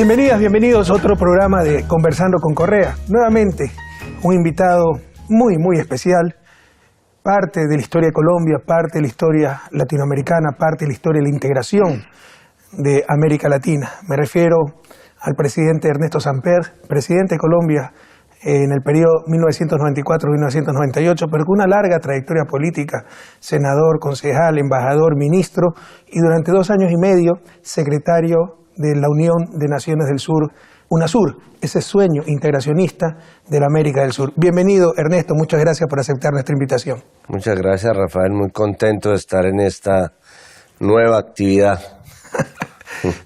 Bienvenidas, bienvenidos a otro programa de Conversando con Correa. Nuevamente, un invitado muy especial, parte de la historia de Colombia, parte de la historia latinoamericana, parte de la historia de la integración de América Latina. Me refiero al presidente Ernesto Samper, presidente de Colombia en el periodo 1994-1998, pero con una larga trayectoria política, senador, concejal, embajador, ministro y durante 2 años y medio secretario de la Unión de Naciones del Sur, UNASUR, ese sueño integracionista de la América del Sur. Bienvenido, Ernesto, muchas gracias por aceptar nuestra invitación. Muchas gracias, Rafael, muy contento de estar en esta nueva actividad.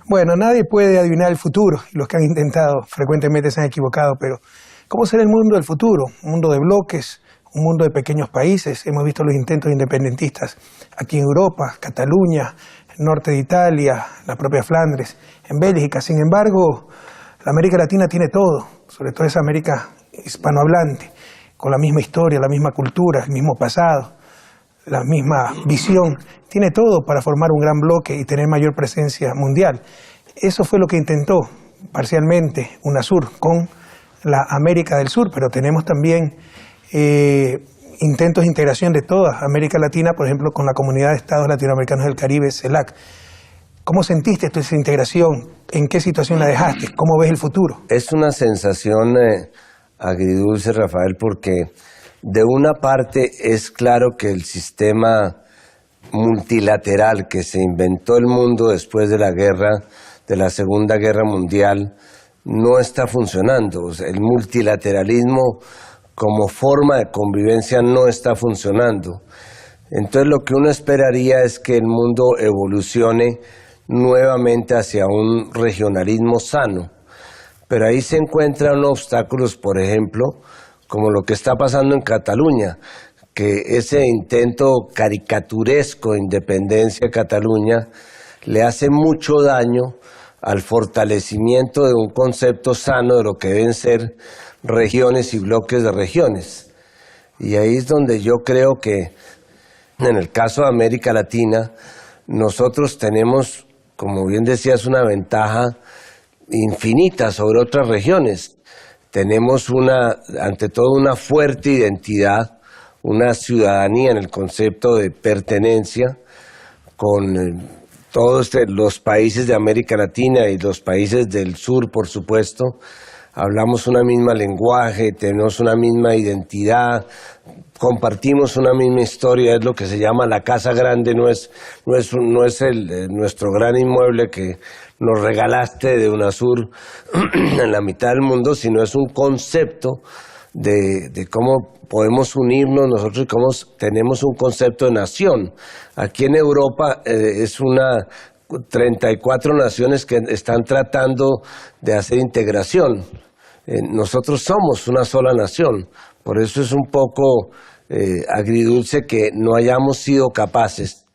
Bueno, nadie puede adivinar el futuro, y los que han intentado frecuentemente se han equivocado, pero ¿cómo será el mundo del futuro? Un mundo de bloques, un mundo de pequeños países. Hemos visto los intentos independentistas aquí en Europa, Cataluña, norte de Italia, la propia Flandes, en Bélgica. Sin embargo, la América Latina tiene todo, sobre todo esa América hispanohablante, con la misma historia, la misma cultura, el mismo pasado, la misma visión. Tiene todo para formar un gran bloque y tener mayor presencia mundial. Eso fue lo que intentó parcialmente UNASUR con la América del Sur, pero tenemos también intentos de integración de toda América Latina, por ejemplo, con la Comunidad de Estados Latinoamericanos del Caribe, CELAC. ¿Cómo sentiste tú esa integración? ¿En qué situación la dejaste? ¿Cómo ves el futuro? Es una sensación agridulce, Rafael, porque de una parte es claro que el sistema multilateral que se inventó el mundo después de la Segunda Guerra Mundial, no está funcionando. O sea, el multilateralismo como forma de convivencia no está funcionando. Entonces lo que uno esperaría es que el mundo evolucione nuevamente hacia un regionalismo sano. Pero ahí se encuentran obstáculos, por ejemplo, como lo que está pasando en Cataluña, que ese intento caricaturesco de independencia de Cataluña le hace mucho daño al fortalecimiento de un concepto sano de lo que deben ser regiones y bloques de regiones. Y ahí es donde yo creo que en el caso de América Latina nosotros tenemos, como bien decías, una ventaja infinita sobre otras regiones. Tenemos ante todo una fuerte identidad, una ciudadanía en el concepto de pertenencia con todos los países de América Latina y los países del sur, por supuesto. Hablamos una misma lenguaje, tenemos una misma identidad, compartimos una misma historia, es lo que se llama la casa grande, no es nuestro gran inmueble que nos regalaste de UNASUR en la mitad del mundo, sino es un concepto de cómo podemos unirnos nosotros y cómo tenemos un concepto de nación. Aquí en Europa 34 naciones que están tratando de hacer integración. Nosotros somos una sola nación, por eso es un poco agridulce que no hayamos sido capaces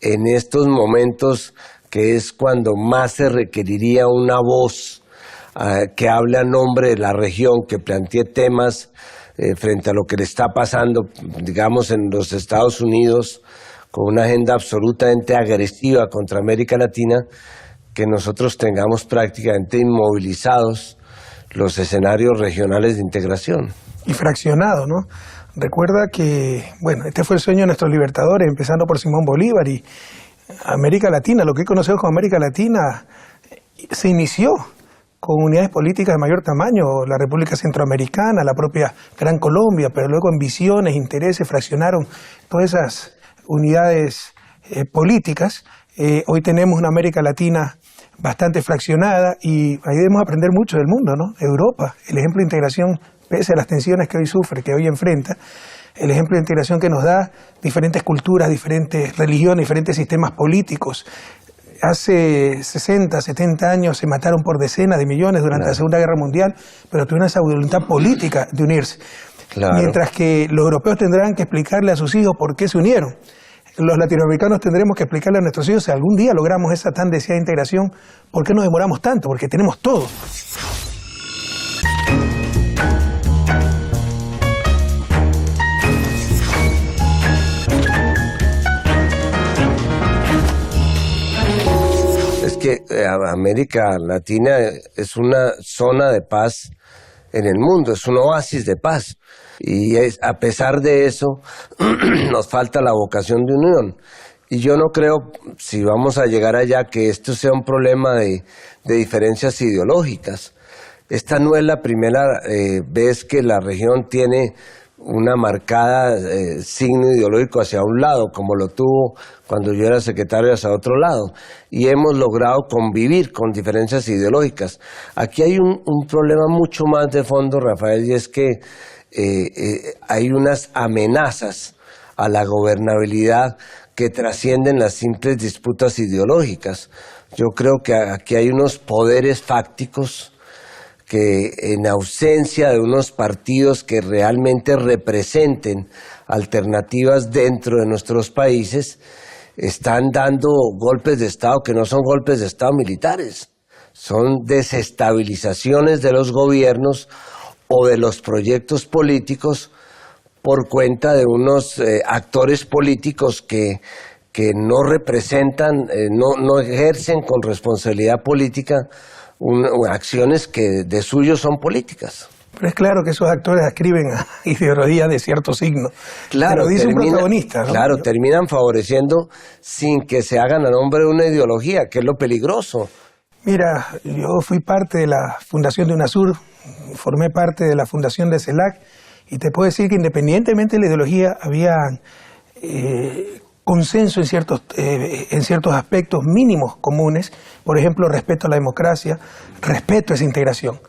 en estos momentos, que es cuando más se requeriría una voz que hable a nombre de la región, que plantee temas frente a lo que le está pasando, digamos, en los Estados Unidos, con una agenda absolutamente agresiva contra América Latina, que nosotros tengamos prácticamente inmovilizados los escenarios regionales de integración. Y fraccionado, ¿no? Recuerda que, bueno, este fue el sueño de nuestros libertadores, empezando por Simón Bolívar, y América Latina, lo que conocemos como América Latina, se inició con unidades políticas de mayor tamaño, la República Centroamericana, la propia Gran Colombia, pero luego ambiciones, intereses, fraccionaron todas esas unidades políticas. Hoy tenemos una América Latina bastante fraccionada y ahí debemos aprender mucho del mundo, ¿no? Europa, el ejemplo de integración, pese a las tensiones que hoy sufre, que hoy enfrenta, el ejemplo de integración que nos da diferentes culturas, diferentes religiones, diferentes sistemas políticos. Hace 60, 70 años se mataron por decenas de millones durante la Segunda Guerra Mundial, pero tuvieron esa voluntad política de unirse. Claro. Mientras que los europeos tendrán que explicarle a sus hijos por qué se unieron. Los latinoamericanos tendremos que explicarle a nuestros hijos, si algún día logramos esa tan deseada integración, ¿por qué nos demoramos tanto? Porque tenemos todo. que América Latina es una zona de paz en el mundo, es un oasis de paz. Y a pesar de eso, nos falta la vocación de unión. Y yo no creo, si vamos a llegar allá, que esto sea un problema de diferencias ideológicas. Esta no es la primera vez que la región tiene una marcada signo ideológico hacia un lado, como lo tuvo cuando yo era secretario hacia otro lado, y hemos logrado convivir con diferencias ideológicas. Aquí hay un problema mucho más de fondo, Rafael, y es que hay unas amenazas a la gobernabilidad que trascienden las simples disputas ideológicas. Yo creo que aquí hay unos poderes fácticos que, en ausencia de unos partidos que realmente representen alternativas dentro de nuestros países, están dando golpes de Estado que no son golpes de Estado militares, son desestabilizaciones de los gobiernos o de los proyectos políticos por cuenta de unos actores políticos que no representan, no ejercen con responsabilidad política acciones que de suyo son políticas. Pero es claro que esos actores adscriben a ideologías de cierto signo. Claro, lo dice un protagonista, ¿no? Claro, terminan favoreciendo sin que se hagan a nombre de una ideología, que es lo peligroso. Mira, yo fui parte de la fundación de UNASUR, formé parte de la fundación de CELAC, y te puedo decir que independientemente de la ideología había consenso en ciertos aspectos mínimos comunes, por ejemplo, respeto a la democracia, respeto a esa integración.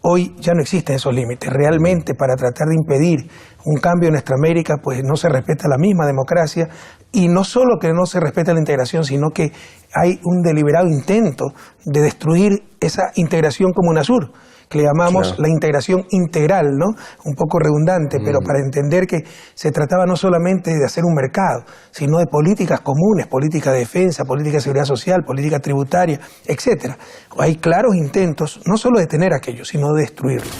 Hoy ya no existen esos límites. Realmente, para tratar de impedir un cambio en nuestra América, pues no se respeta la misma democracia, y no solo que no se respeta la integración, sino que hay un deliberado intento de destruir esa integración como UNASUR, que le llamamos la integración integral, ¿no? Un poco redundante, pero para entender que se trataba no solamente de hacer un mercado, sino de políticas comunes, política de defensa, política de seguridad social, política tributaria, etcétera. Hay claros intentos, no solo de tener aquello, sino de destruirlo.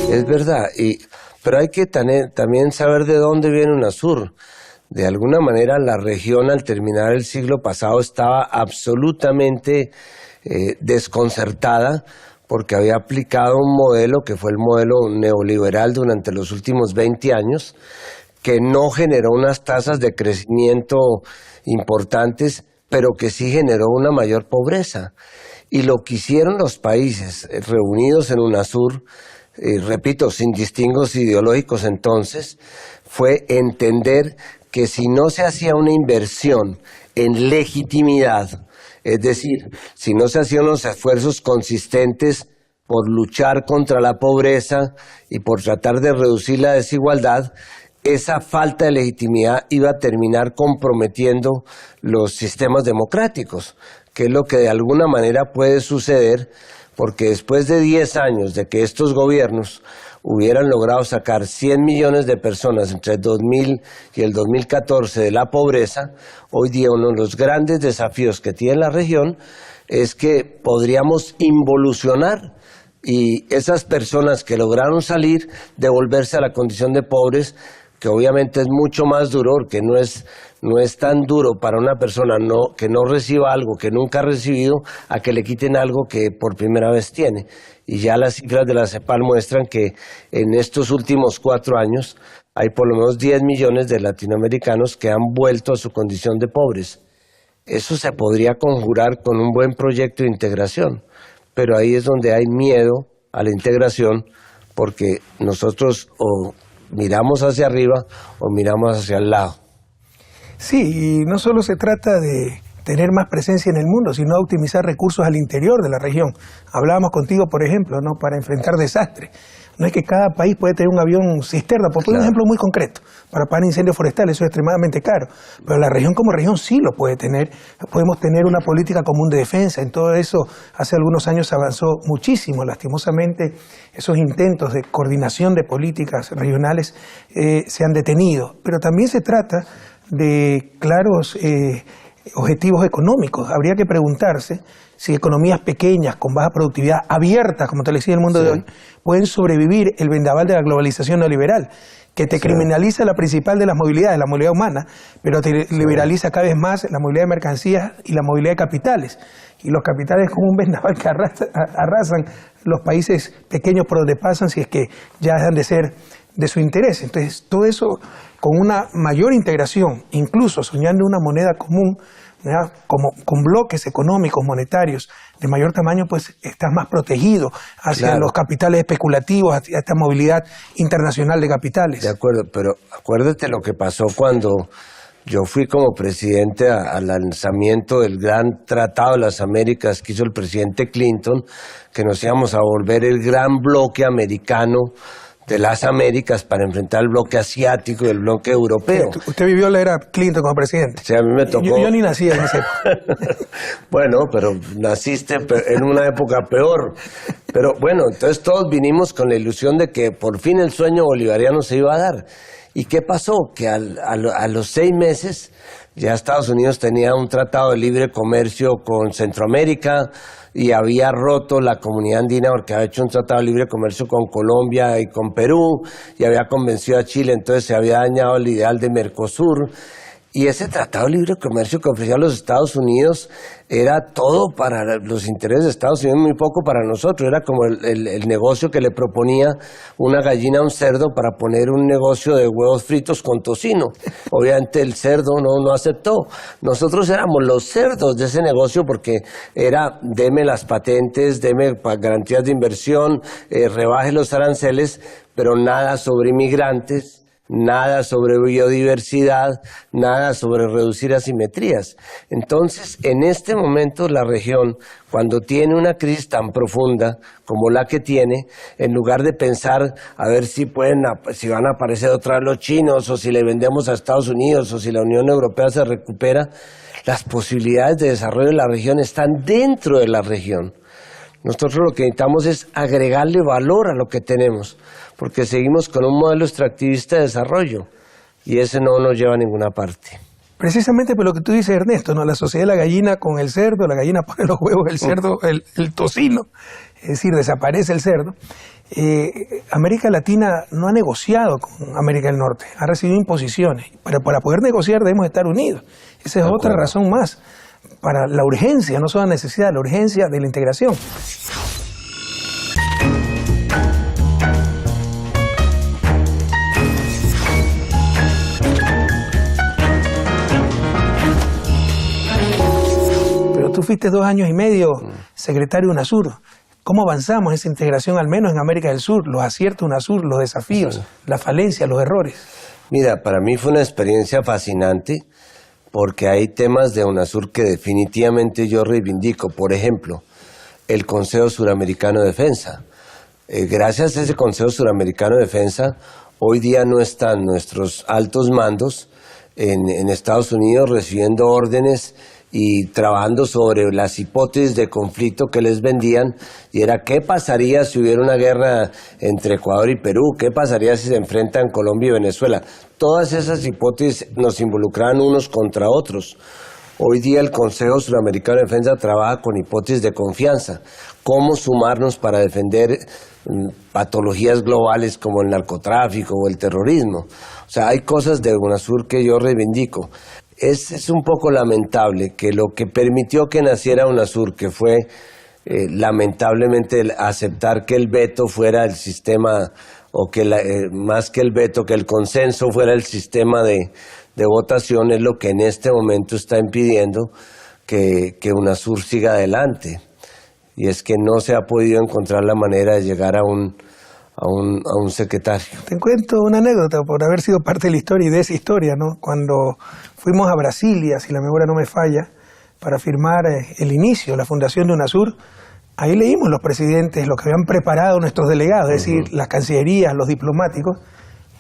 Es verdad, pero hay que también saber de dónde viene UNASUR. De alguna manera la región al terminar el siglo pasado estaba absolutamente desconcertada porque había aplicado un modelo que fue el modelo neoliberal durante los últimos 20 años, que no generó unas tasas de crecimiento importantes, pero que sí generó una mayor pobreza. Y lo que hicieron los países reunidos en UNASUR, repito, sin distingos ideológicos entonces, fue entender que si no se hacía una inversión en legitimidad, es decir, si no se hacían los esfuerzos consistentes por luchar contra la pobreza y por tratar de reducir la desigualdad, esa falta de legitimidad iba a terminar comprometiendo los sistemas democráticos, que es lo que de alguna manera puede suceder, porque después de 10 años de que estos gobiernos hubieran logrado sacar 100 millones de personas entre el 2000 y el 2014 de la pobreza, hoy día uno de los grandes desafíos que tiene la región es que podríamos involucionar y esas personas que lograron salir, devolverse a la condición de pobres, que obviamente es mucho más duro, que no es tan duro para una persona que no reciba algo que nunca ha recibido, a que le quiten algo que por primera vez tiene. Y ya las cifras de la CEPAL muestran que en estos últimos 4 años hay por lo menos 10 millones de latinoamericanos que han vuelto a su condición de pobres. Eso se podría conjurar con un buen proyecto de integración, pero ahí es donde hay miedo a la integración, porque nosotros o miramos hacia arriba o miramos hacia el lado. Sí, y no solo se trata de tener más presencia en el mundo, sino optimizar recursos al interior de la región. Hablábamos contigo, por ejemplo, ¿no?, para enfrentar desastres. No es que cada país puede tener un avión cisterna, por poner un ejemplo muy concreto, para apagar incendios forestales, eso es extremadamente caro. Pero la región como región sí lo puede tener. Podemos tener una política común de defensa. En todo eso, hace algunos años se avanzó muchísimo. Lastimosamente, esos intentos de coordinación de políticas regionales se han detenido. Pero también se trata de claros objetivos económicos. Habría que preguntarse si economías pequeñas, con baja productividad, abiertas, como te lo decía en el mundo de hoy, pueden sobrevivir el vendaval de la globalización neoliberal, que te criminaliza la principal de las movilidades, la movilidad humana, pero te liberaliza cada vez más la movilidad de mercancías y la movilidad de capitales. Y los capitales como un vendaval que arrasan los países pequeños por donde pasan si es que ya dejan de ser de su interés. Entonces, todo eso con una mayor integración, incluso soñando una moneda común, ¿verdad? Como con bloques económicos, monetarios de mayor tamaño, pues estás más protegido hacia los capitales especulativos, hacia esta movilidad internacional de capitales. De acuerdo, pero acuérdate lo que pasó cuando yo fui como presidente al lanzamiento del gran Tratado de las Américas que hizo el presidente Clinton, que nos íbamos a volver el gran bloque americano de las Américas para enfrentar el bloque asiático y el bloque europeo. Usted vivió la era Clinton como presidente. Sí, a mí me tocó. Yo ni nací en esa época. Bueno, pero naciste en una época peor. Pero bueno, entonces todos vinimos con la ilusión de que por fin el sueño bolivariano se iba a dar. ¿Y qué pasó? Que a los 6 meses ya Estados Unidos tenía un tratado de libre comercio con Centroamérica y había roto la comunidad andina porque había hecho un tratado de libre comercio con Colombia y con Perú y había convencido a Chile, entonces se había dañado el ideal de Mercosur. Y ese tratado de libre comercio que ofrecía a los Estados Unidos era todo para los intereses de Estados Unidos, muy poco para nosotros. Era como el negocio que le proponía una gallina a un cerdo para poner un negocio de huevos fritos con tocino. Obviamente el cerdo no aceptó. Nosotros éramos los cerdos de ese negocio porque era deme las patentes, deme garantías de inversión, rebaje los aranceles, pero nada sobre inmigrantes. Nada sobre biodiversidad, nada sobre reducir asimetrías. Entonces, en este momento la región, cuando tiene una crisis tan profunda como la que tiene, en lugar de pensar a ver si van a aparecer otra vez los chinos, o si le vendemos a Estados Unidos, o si la Unión Europea se recupera, las posibilidades de desarrollo de la región están dentro de la región. Nosotros lo que necesitamos es agregarle valor a lo que tenemos, porque seguimos con un modelo extractivista de desarrollo y ese no nos lleva a ninguna parte. Precisamente por lo que tú dices, Ernesto, ¿no? La sociedad de la gallina con el cerdo, la gallina pone los huevos, el cerdo, el tocino, es decir, desaparece el cerdo. América Latina no ha negociado con América del Norte, ha recibido imposiciones, pero para poder negociar debemos estar unidos. Esa es otra razón más para la urgencia, no solo la necesidad, la urgencia de la integración. Pero tú fuiste 2 años y medio secretario de UNASUR. ¿Cómo avanzamos en esa integración, al menos en América del Sur? Los aciertos de UNASUR, los desafíos, las falencias, los errores. Mira, para mí fue una experiencia fascinante, porque hay temas de UNASUR que definitivamente yo reivindico. Por ejemplo, el Consejo Suramericano de Defensa. Gracias a ese Consejo Suramericano de Defensa, hoy día no están nuestros altos mandos en Estados Unidos recibiendo órdenes y trabajando sobre las hipótesis de conflicto que les vendían, y era qué pasaría si hubiera una guerra entre Ecuador y Perú, qué pasaría si se enfrentan Colombia y Venezuela. Todas esas hipótesis nos involucraban unos contra otros. Hoy día el Consejo Suramericano de Defensa trabaja con hipótesis de confianza, cómo sumarnos para defender patologías globales como el narcotráfico o el terrorismo. O sea, hay cosas de UNASUR que yo reivindico. Es un poco lamentable que lo que permitió que naciera UNASUR, que fue lamentablemente aceptar que el veto fuera el sistema, o que más que el veto, que el consenso fuera el sistema de votación, es lo que en este momento está impidiendo que UNASUR siga adelante. Y es que no se ha podido encontrar la manera de llegar a un secretario. Te cuento una anécdota por haber sido parte de la historia y de esa historia, ¿no? Cuando fuimos a Brasilia, si la memoria no me falla, para firmar el inicio, la fundación de UNASUR, ahí leímos los presidentes, lo que habían preparado nuestros delegados, es decir, las cancillerías, los diplomáticos,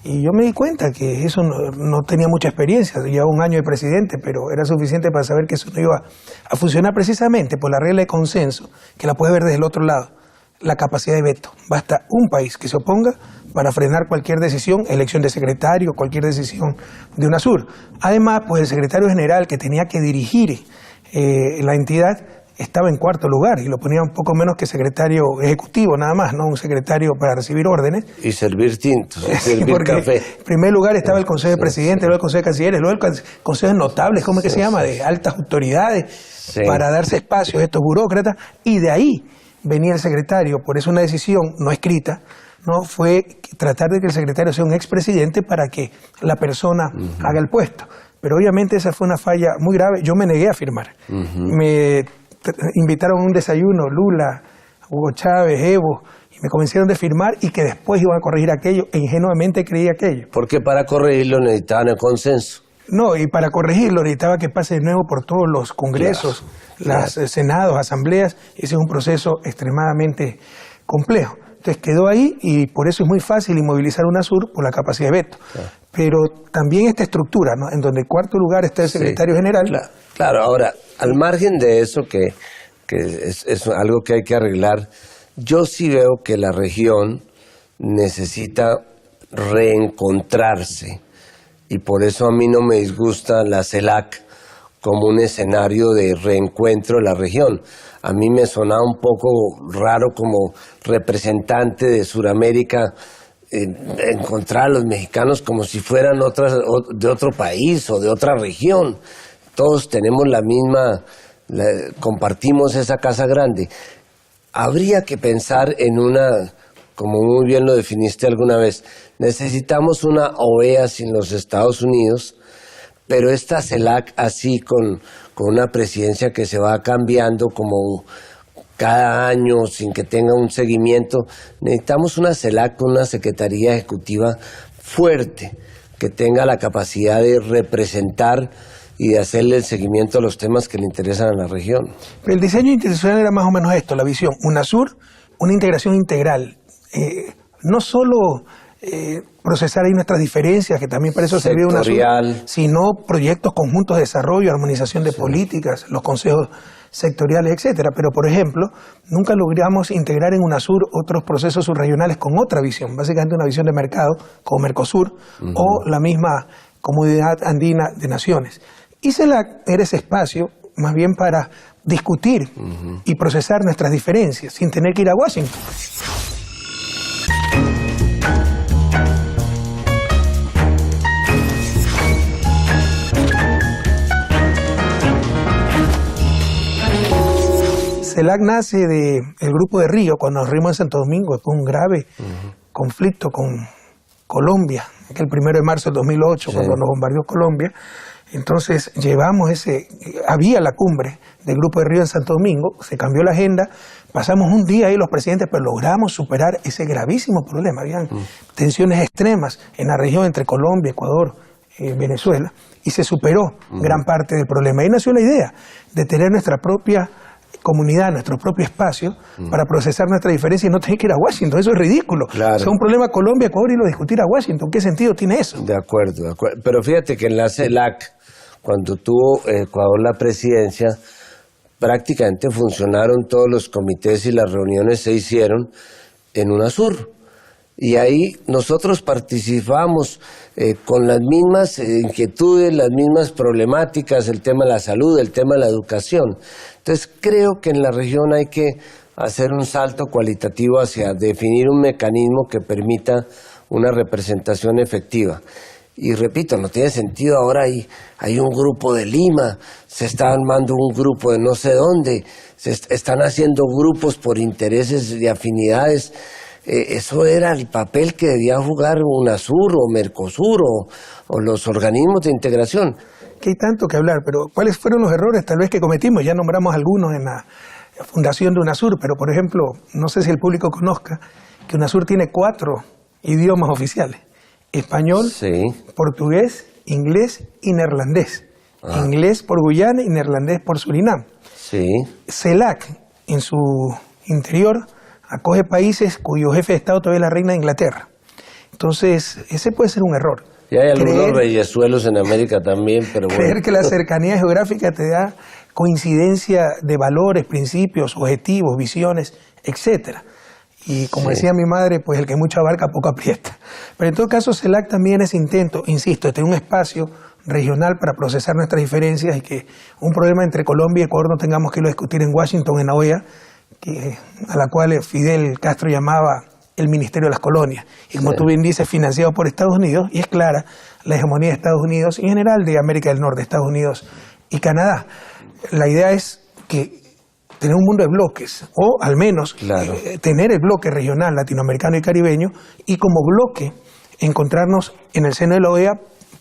y yo me di cuenta que eso no tenía mucha experiencia, llevaba 1 año de presidente, pero era suficiente para saber que eso no iba a funcionar precisamente por la regla de consenso, que la puedes ver desde el otro lado, la capacidad de veto. Basta un país que se oponga para frenar cualquier decisión, elección de secretario, cualquier decisión de UNASUR. Además, pues el secretario general que tenía que dirigir la entidad estaba en cuarto lugar y lo ponía un poco menos que secretario ejecutivo, nada más, no un secretario para recibir órdenes. Y servir tintos, Sí, servir café. En primer lugar estaba el Consejo de Presidentes, luego el Consejo de Cancilleres, luego el Consejo de Notables, ¿cómo es que se llama? De altas autoridades, para darse espacio a estos burócratas, y de ahí venía el secretario. Por eso una decisión no escrita, ¿no? Fue tratar de que el secretario sea un expresidente para que la persona haga el puesto. Pero obviamente esa fue una falla muy grave. Yo me negué a firmar. Me invitaron a un desayuno, Lula, Hugo Chávez, Evo, y me convencieron de firmar y que después iban a corregir aquello, e ingenuamente creí aquello. Porque para corregirlo necesitaban el consenso. No, y para corregirlo necesitaba que pase de nuevo por todos los congresos, senados, asambleas, y ese es un proceso extremadamente complejo. Entonces quedó ahí y por eso es muy fácil inmovilizar UNASUR por la capacidad de veto. Pero también esta estructura, ¿no? En donde en cuarto lugar está el secretario general. Claro, ahora, al margen de eso, que es algo que hay que arreglar, yo sí veo que la región necesita reencontrarse. Y por eso a mí no me disgusta la CELAC como un escenario de reencuentro de la región. A mí me sonaba un poco raro como representante de Sudamérica encontrar a los mexicanos como si fueran de otro país o de otra región. Todos tenemos compartimos esa casa grande. Habría que pensar en una, como muy bien lo definiste alguna vez, necesitamos una OEA sin los Estados Unidos, pero esta CELAC así con una presidencia que se va cambiando como cada año sin que tenga un seguimiento. Necesitamos una CELAC con una Secretaría Ejecutiva fuerte, que tenga la capacidad de representar y de hacerle el seguimiento a los temas que le interesan a la región. El diseño institucional era más o menos esto, la visión. UNASUR, una integración integral. No solo procesar ahí nuestras diferencias, que también para eso sirvió UNASUR, sino proyectos conjuntos de desarrollo, armonización de políticas, los consejos sectoriales, etcétera. Pero, por ejemplo, nunca logramos integrar en UNASUR otros procesos subregionales con otra visión, básicamente una visión de mercado, como Mercosur, o la misma Comunidad Andina de Naciones. Y CELAC era ese espacio más bien para discutir y procesar nuestras diferencias, sin tener que ir a Washington. CELAC nace del Grupo de Río, cuando nos reunimos en Santo Domingo, fue un grave conflicto con Colombia, aquel 1 de marzo del 2008, cuando nos bombardeó Colombia. Entonces había la cumbre del Grupo de Río en Santo Domingo, se cambió la agenda, pasamos un día ahí los presidentes, pero logramos superar ese gravísimo problema. Habían tensiones extremas en la región entre Colombia, Ecuador, Venezuela, y se superó gran parte del problema. Ahí nació la idea de tener nuestra propia comunidad, nuestro propio espacio, para procesar nuestra diferencia y no tener que ir a Washington. Eso es ridículo. Claro. O sea, un problema Colombia, Ecuador y lo discutir a Washington. ¿Qué sentido tiene eso? De acuerdo. Pero fíjate que en la CELAC, cuando tuvo Ecuador la presidencia, prácticamente funcionaron todos los comités y las reuniones se hicieron en UNASUR. Y ahí nosotros participamos con las mismas inquietudes, las mismas problemáticas, el tema de la salud, el tema de la educación. Entonces creo que en la región hay que hacer un salto cualitativo hacia definir un mecanismo que permita una representación efectiva. Y repito, no tiene sentido ahora hay un grupo de Lima, se está armando un grupo de no sé dónde, se están haciendo grupos por intereses de afinidades. Eso era el papel que debía jugar UNASUR o Mercosur o los organismos de integración. Que hay tanto que hablar, pero ¿cuáles fueron los errores tal vez que cometimos? Ya nombramos algunos en la fundación de UNASUR, pero por ejemplo, no sé si el público conozca que UNASUR tiene 4 idiomas oficiales: español, portugués, inglés y neerlandés. Inglés por Guyana y neerlandés por Surinam. CELAC, en su interior, acoge países cuyo jefe de Estado todavía es la reina de Inglaterra. Entonces, ese puede ser un error. Y hay algunos reyesuelos en América también, pero bueno. Creer que la cercanía geográfica te da coincidencia de valores, principios, objetivos, visiones, etcétera. Y como decía mi madre, pues el que mucho abarca poco aprieta. Pero en todo caso, CELAC también es intento, insisto, de tener un espacio regional para procesar nuestras diferencias y que un problema entre Colombia y Ecuador no tengamos que irlo a discutir en Washington, en la OEA, a la cual Fidel Castro llamaba el Ministerio de las Colonias. Y como tú bien dices, financiado por Estados Unidos, y es clara la hegemonía de Estados Unidos y en general de América del Norte, Estados Unidos y Canadá. La idea es que tener un mundo de bloques, o al menos tener el bloque regional latinoamericano y caribeño, y como bloque encontrarnos en el seno de la OEA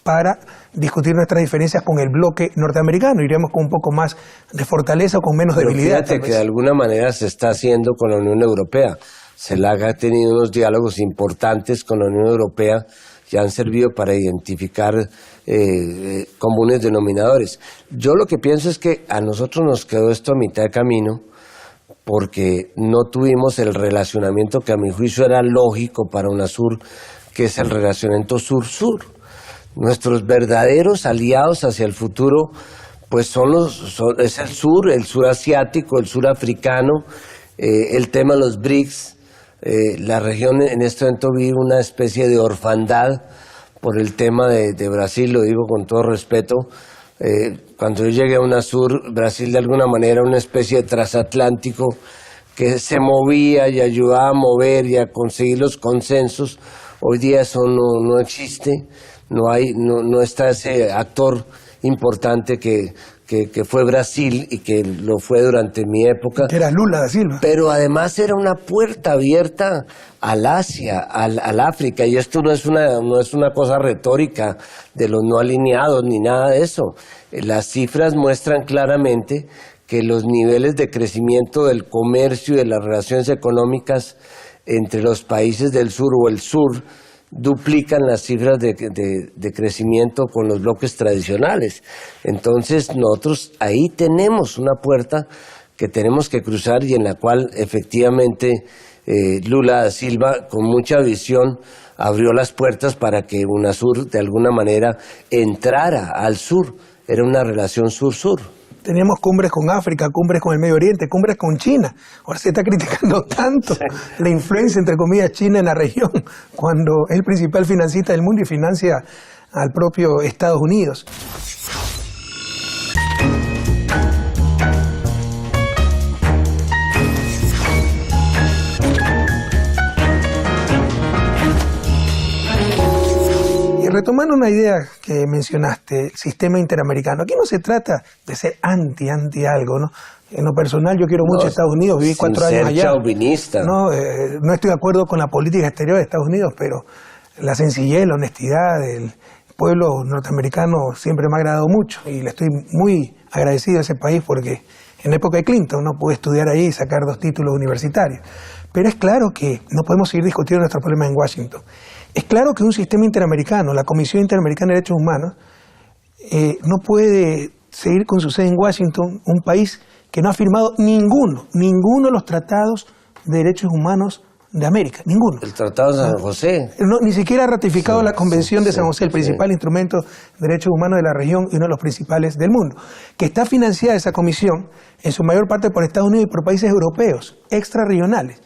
para discutir nuestras diferencias con el bloque norteamericano. Iríamos con un poco más de fortaleza o con menos debilidad. Fíjate que de alguna manera se está haciendo con la Unión Europea. CELAC ha tenido unos diálogos importantes con la Unión Europea que han servido para identificar comunes denominadores. Yo lo que pienso es que a nosotros nos quedó esto a mitad de camino porque no tuvimos el relacionamiento que a mi juicio era lógico para UNASUR, que es el relacionamiento sur-sur. Nuestros verdaderos aliados hacia el futuro pues es el sur asiático, el sur africano, el tema de los BRICS. La región en este momento vive una especie de orfandad por el tema de Brasil, lo digo con todo respeto. Cuando yo llegué a UNASUR, Brasil de alguna manera era una especie de transatlántico que se movía y ayudaba a mover y a conseguir los consensos. Hoy día eso no existe, no está ese actor importante que fue Brasil y que lo fue durante mi época. Que era Lula da Silva. Pero además era una puerta abierta al Asia, al África, y esto no es una cosa retórica de los no alineados ni nada de eso. Las cifras muestran claramente que los niveles de crecimiento del comercio y de las relaciones económicas entre los países del sur o el sur duplican las cifras de crecimiento con los bloques tradicionales. Entonces nosotros ahí tenemos una puerta que tenemos que cruzar y en la cual efectivamente Lula da Silva con mucha visión abrió las puertas para que UNASUR de alguna manera entrara al sur. Era una relación sur-sur. Teníamos cumbres con África, cumbres con el Medio Oriente, cumbres con China. Ahora se está criticando tanto la influencia, entre comillas, China en la región, cuando es el principal financista del mundo y financia al propio Estados Unidos. Retomando una idea que mencionaste, el sistema interamericano. Aquí no se trata de ser anti algo, ¿no? En lo personal yo quiero mucho a Estados Unidos, viví 4 años allá. Chauvinista. No estoy de acuerdo con la política exterior de Estados Unidos, pero la sencillez, la honestidad del pueblo norteamericano siempre me ha agradado mucho y le estoy muy agradecido a ese país porque en la época de Clinton no pude estudiar ahí y sacar 2 títulos universitarios. Pero es claro que no podemos seguir discutiendo nuestros problemas en Washington. Es claro que un sistema interamericano, la Comisión Interamericana de Derechos Humanos, no puede seguir con su sede en Washington, un país que no ha firmado ninguno de los tratados de derechos humanos de América, ninguno. El Tratado de San José. No, ni siquiera ha ratificado la Convención de San José, el principal instrumento de derechos humanos de la región y uno de los principales del mundo. Que está financiada esa comisión, en su mayor parte por Estados Unidos y por países europeos, extrarregionales.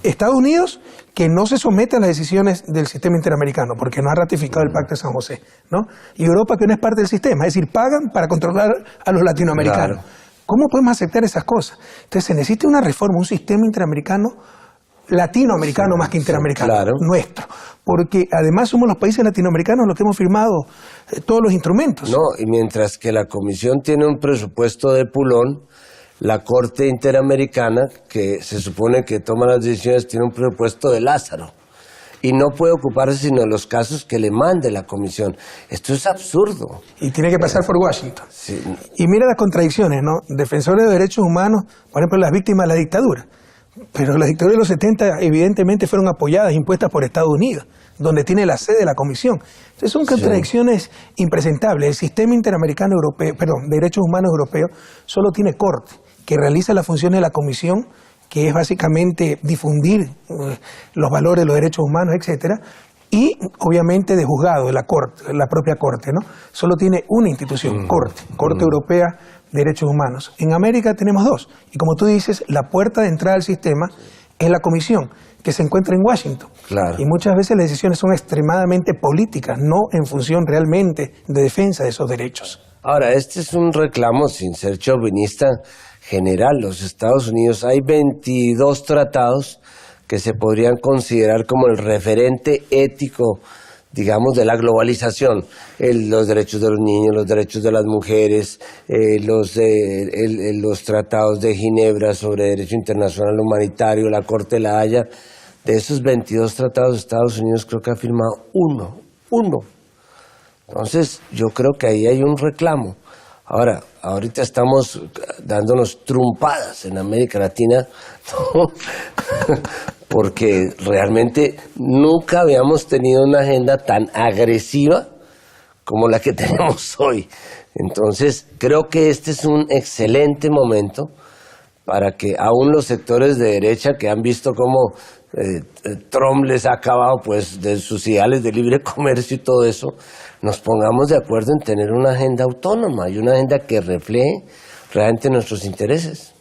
Estados Unidos, que no se somete a las decisiones del sistema interamericano, porque no ha ratificado el Pacto de San José, ¿no? Y Europa, que no es parte del sistema, es decir, pagan para controlar a los latinoamericanos. Claro. ¿Cómo podemos aceptar esas cosas? Entonces se necesita una reforma, un sistema interamericano, latinoamericano más que interamericano, nuestro. Porque además somos los países latinoamericanos los que hemos firmado todos los instrumentos. No, y mientras que la Comisión tiene un presupuesto de pulón, la Corte Interamericana, que se supone que toma las decisiones, tiene un presupuesto de Lázaro. Y no puede ocuparse sino de los casos que le mande la Comisión. Esto es absurdo. Y tiene que pasar por Washington. Sí. Y mira las contradicciones, ¿no? Defensores de derechos humanos, por ejemplo, las víctimas de la dictadura. Pero las dictaduras de los 70 evidentemente fueron apoyadas, impuestas por Estados Unidos, donde tiene la sede de la Comisión. Entonces son contradicciones impresentables. El sistema interamericano europeo, de derechos humanos europeo, solo tiene corte, que realiza las funciones de la Comisión, que es básicamente difundir los valores de los derechos humanos, etcétera, y obviamente de juzgado, de la Corte, la propia Corte, ¿no? Solo tiene una institución, Corte Europea de Derechos Humanos. En América tenemos 2, y como tú dices, la puerta de entrada al sistema es es la comisión que se encuentra en Washington. Claro. Y muchas veces las decisiones son extremadamente políticas, no en función realmente de defensa de esos derechos. Ahora, este es un reclamo, sin ser chauvinista, general. Los Estados Unidos, hay 22 tratados que se podrían considerar como el referente ético, digamos, de la globalización. Los derechos de los niños, los derechos de las mujeres, los tratados de Ginebra sobre derecho internacional humanitario, la Corte de la Haya. De esos 22 tratados, Estados Unidos creo que ha firmado uno. Entonces, yo creo que ahí hay un reclamo. Ahora, ahorita estamos dándonos trumpadas en América Latina, ¿no? Porque realmente nunca habíamos tenido una agenda tan agresiva como la que tenemos hoy. Entonces, creo que este es un excelente momento para que aún los sectores de derecha que han visto cómo Trump les ha acabado pues de sus ideales de libre comercio y todo eso, nos pongamos de acuerdo en tener una agenda autónoma y una agenda que refleje realmente nuestros intereses.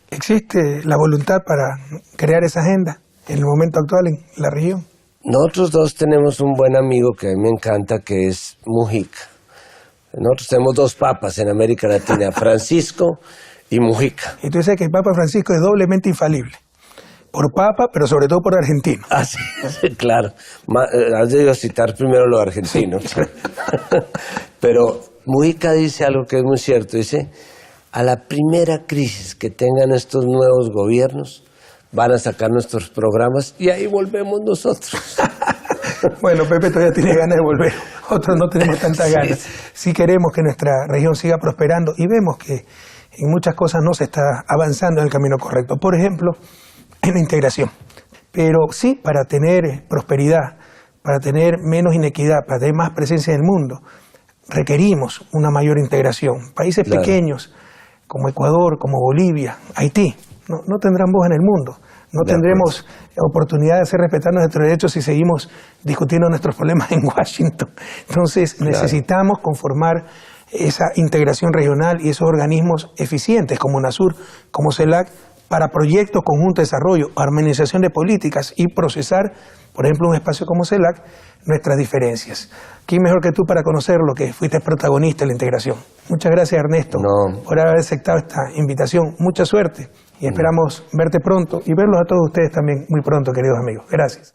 ¿Existe la voluntad para crear esa agenda en el momento actual en la región? Nosotros dos tenemos un buen amigo que a mí me encanta, que es Mujica. Nosotros tenemos dos papas en América Latina, Francisco y Mujica. Y tú dices que el Papa Francisco es doblemente infalible. Por papa, pero sobre todo por argentino. Ah, sí, claro. Has debido citar primero lo argentino. Sí. Pero Mujica dice algo que es muy cierto. Dice, a la primera crisis que tengan estos nuevos gobiernos, van a sacar nuestros programas y ahí volvemos nosotros. Bueno, Pepe todavía tiene ganas de volver. Otros no tenemos tantas ganas. Sí queremos que nuestra región siga prosperando y vemos que en muchas cosas no se está avanzando en el camino correcto. Por ejemplo, en la integración. Pero sí, para tener prosperidad, para tener menos inequidad, para tener más presencia en el mundo, requerimos una mayor integración. Países pequeños como Ecuador, como Bolivia, Haití, no tendrán voz en el mundo. No tendremos oportunidad de hacer respetar nuestros derechos si seguimos discutiendo nuestros problemas en Washington. Entonces necesitamos conformar esa integración regional y esos organismos eficientes como UNASUR, como CELAC, para proyectos conjuntos de desarrollo, armonización de políticas y procesar, por ejemplo, un espacio como CELAC, nuestras diferencias. ¿Quién mejor que tú para conocer lo que fuiste protagonista en la integración? Muchas gracias, Ernesto, por haber aceptado esta invitación. Mucha suerte y esperamos verte pronto y verlos a todos ustedes también muy pronto, queridos amigos. Gracias.